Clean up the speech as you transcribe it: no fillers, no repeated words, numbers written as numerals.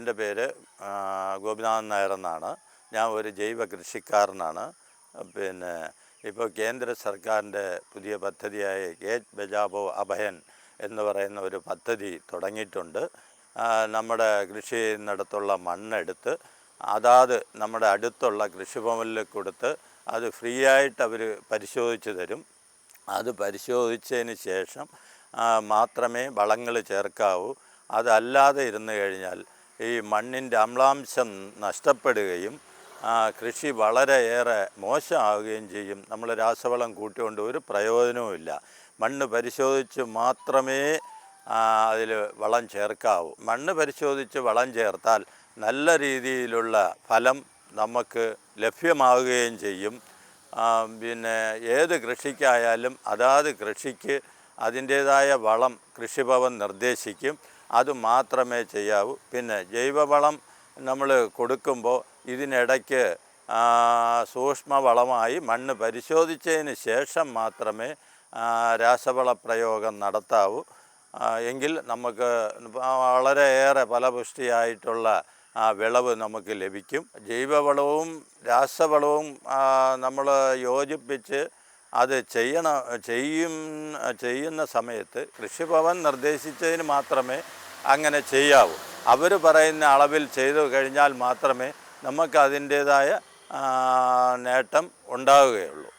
എൻ്റെ പേര് ഗോപിനാഥൻ നായർ എന്നാണ്. ഞാൻ ഒരു ജൈവ കൃഷിക്കാരനാണ്. പിന്നെ ഇപ്പോൾ കേന്ദ്ര സർക്കാരിൻ്റെ പുതിയ പദ്ധതിയായ ഏക് ബചാവോ അഭയൻ എന്ന് പറയുന്ന ഒരു പദ്ധതി തുടങ്ങിയിട്ടുണ്ട്. നമ്മുടെ കൃഷി ചെയ്യുന്നിടത്തുള്ള മണ്ണെടുത്ത് നമ്മുടെ അടുത്തുള്ള കൃഷിഭവനിൽ കൊടുത്ത് അത് ഫ്രീ ആയിട്ട് അവർ പരിശോധിച്ച് തരും. അത് പരിശോധിച്ചതിന് ശേഷം മാത്രമേ വളങ്ങൾ ചേർക്കാവൂ. അതല്ലാതെ ഇരുന്ന് കഴിഞ്ഞാൽ ഈ മണ്ണിൻ്റെ അമ്ലാംശം നഷ്ടപ്പെടുകയും കൃഷി വളരെയേറെ മോശമാവുകയും ചെയ്യും. നമ്മൾ രാസവളം കൂട്ടിക്കൊണ്ട് ഒരു പ്രയോജനവുമില്ല. മണ്ണ് പരിശോധിച്ച് മാത്രമേ അതിൽ വളം ചേർക്കാവൂ. മണ്ണ് പരിശോധിച്ച് വളം ചേർത്താൽ നല്ല രീതിയിലുള്ള ഫലം നമുക്ക് ലഭ്യമാവുകയും ചെയ്യും. പിന്നെ ഏത് കൃഷിക്കായാലും കൃഷിക്ക് അതിൻ്റേതായ വളം കൃഷിഭവൻ നിർദ്ദേശിക്കും. അത് മാത്രമേ ചെയ്യാവൂ. പിന്നെ ജൈവവളം നമ്മൾ കൊടുക്കുമ്പോൾ ഇതിനിടയ്ക്ക് സൂക്ഷ്മവളമായി മണ്ണ് പരിശോധിച്ചതിന് ശേഷം മാത്രമേ രാസവള പ്രയോഗം നടത്താവൂ. എങ്കിൽ നമുക്ക് വളരെയേറെ ഫലപുഷ്ടിയായിട്ടുള്ള വിളവ് നമുക്ക് ലഭിക്കും. ജൈവവളവും രാസവളവും നമ്മൾ യോജിപ്പിച്ച് അത് ചെയ്യുന്ന സമയത്ത് കൃഷിഭവൻ നിർദ്ദേശിച്ചതിന് മാത്രമേ അങ്ങനെ ചെയ്യാവൂ. അവർ പറയുന്ന അളവിൽ ചെയ്തു കഴിഞ്ഞാൽ മാത്രമേ നമുക്ക് അതിൻ്റേതായ നേട്ടം ഉണ്ടാവുകയുള്ളൂ.